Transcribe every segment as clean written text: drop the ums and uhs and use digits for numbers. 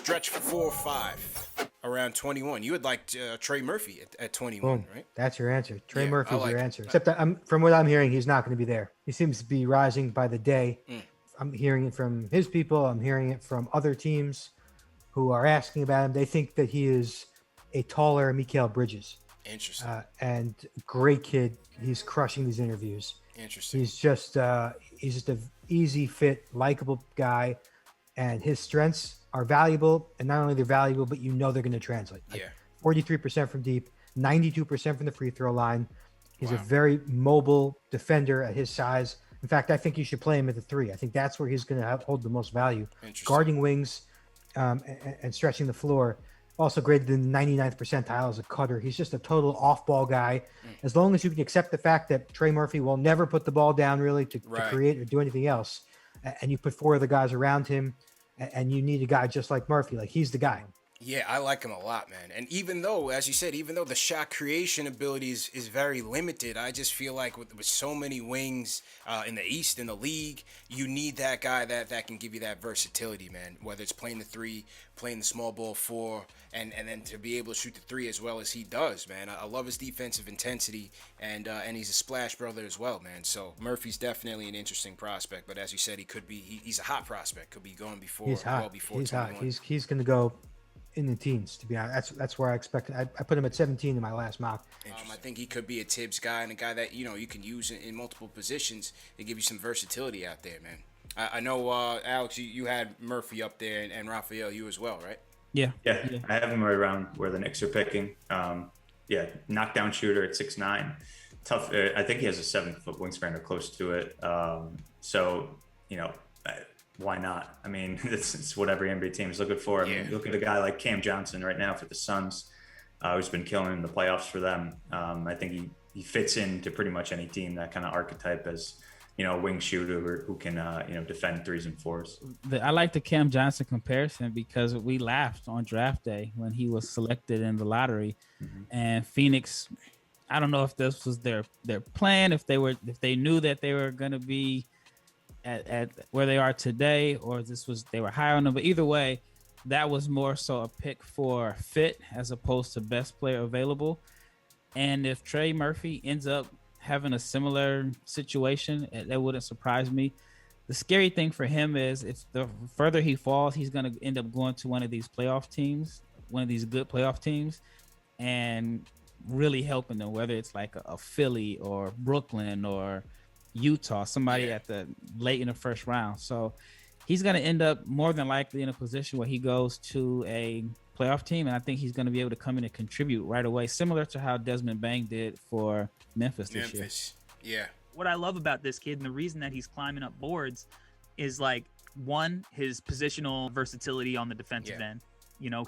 stretch for 4 or 5 around 21. You would like Trey Murphy at 21, Boom. right? That's your answer. Trey Murphy's like your it. answer. Except that from what I'm hearing, he's not going to be there. He seems to be rising by the day. I'm hearing it from his people. I'm hearing it from other teams who are asking about him. They think that he is a taller Mikal Bridges. Interesting. And great kid. He's crushing these interviews. Interesting. He's just an easy fit, likable guy, and his strengths are valuable. And not only they're valuable, but you know they're going to translate. Like 43% from deep, 92% from the free throw line. He's a very mobile defender at his size. In fact, I think you should play him at the 3. I think that's where he's going to hold the most value. Guarding wings and stretching the floor. Also graded in 99th percentile as a cutter. He's just a total off-ball guy. As long as you can accept the fact that Trey Murphy will never put the ball down really to create or do anything else, and you put 4 of the guys around him, and you need a guy just like Murphy, like he's the guy. Yeah, I like him a lot, man. And even though, as you said, even though the shot creation ability is very limited, I just feel like with so many wings in the East, in the league, you need that guy that can give you that versatility, man. Whether it's playing the 3, playing the small ball 4, and then to be able to shoot the 3 as well as he does, man. I love his defensive intensity, and he's a splash brother as well, man. So Murphy's definitely an interesting prospect, but as you said, he's a hot prospect. Could be going before, he's hot. well before He's 21. hot. He's going to go in the teens, to be honest. That's where I expected. I put him at 17 in my last mock. I think he could be a Tibbs guy and a guy that you can use in multiple positions and give you some versatility out there, man. I know, Alex, you had Murphy up there and Rafael, you as well, right? Yeah. I have him right around where the Knicks are picking. Knockdown shooter at 6'9". Tough. I think he has a 7-foot wingspan or close to it. Why not? I mean, it's what every NBA team is looking for. I mean, look at a guy like Cam Johnson right now for the Suns, who's been killing in the playoffs for them. I think he fits into pretty much any team, that kind of archetype as, a wing shooter who can, defend 3s and 4s. I like the Cam Johnson comparison because we laughed on draft day when he was selected in the lottery, and Phoenix, I don't know if this was their plan, if they knew that they were going to be at where they are today, or they were high on them. But either way, that was more so a pick for fit as opposed to best player available. And if Trey Murphy ends up having a similar situation, that wouldn't surprise me. The scary thing for him is if the further he falls, he's going to end up going to one of these playoff teams, one of these good playoff teams, and really helping them, whether it's like a Philly or Brooklyn or Utah, somebody at the late in the first round. So he's going to end up more than likely in a position where he goes to a playoff team, and I think he's going to be able to come in and contribute right away, similar to how Desmond Bane did for Memphis this year. Yeah. What I love about this kid, and the reason that he's climbing up boards, is like, one, his positional versatility on the defensive end.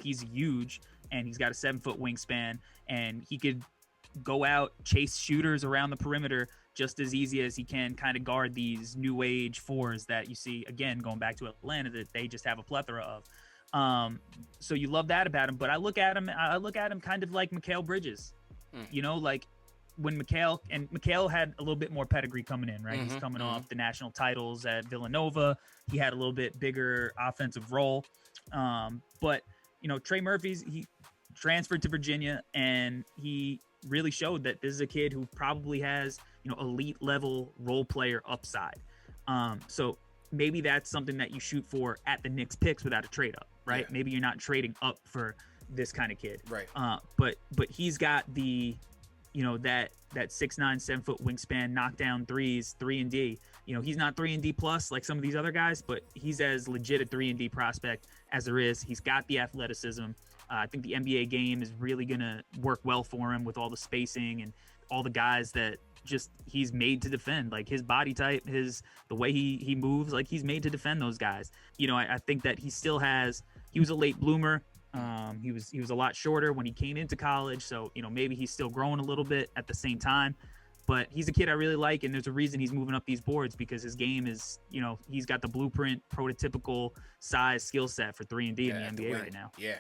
He's huge, and he's got a 7-foot wingspan, and he could go out, chase shooters around the perimeter just as easy as he can kind of guard these new age 4s that you see, again, going back to Atlanta, that they just have a plethora of. So you love that about him, but I look at him kind of like Mikal Bridges. Like when Mikal had a little bit more pedigree coming in, right? He's coming off the national titles at Villanova. He had a little bit bigger offensive role. But Trey he transferred to Virginia, and he really showed that this is a kid who probably has, elite level role player upside. So maybe that's something that you shoot for at the Knicks picks without a trade up, right? Yeah. Maybe you're not trading up for this kind of kid. Right. But he's got the, that 6'9", 7-foot wingspan, knockdown 3s, 3-and-D. He's not 3-and-D plus like some of these other guys, but he's as legit a 3-and-D prospect as there is. He's got the athleticism. I think the NBA game is really going to work well for him with all the spacing and all the guys that just he's made to defend. Like his body type, the way he moves, like he's made to defend those guys. I think that he was a late bloomer. He was a lot shorter when he came into college. So, maybe he's still growing a little bit at the same time. But he's a kid I really like, and there's a reason he's moving up these boards, because his game is, he's got the blueprint, prototypical size skill set for 3-and-D in the NBA right now. Yeah.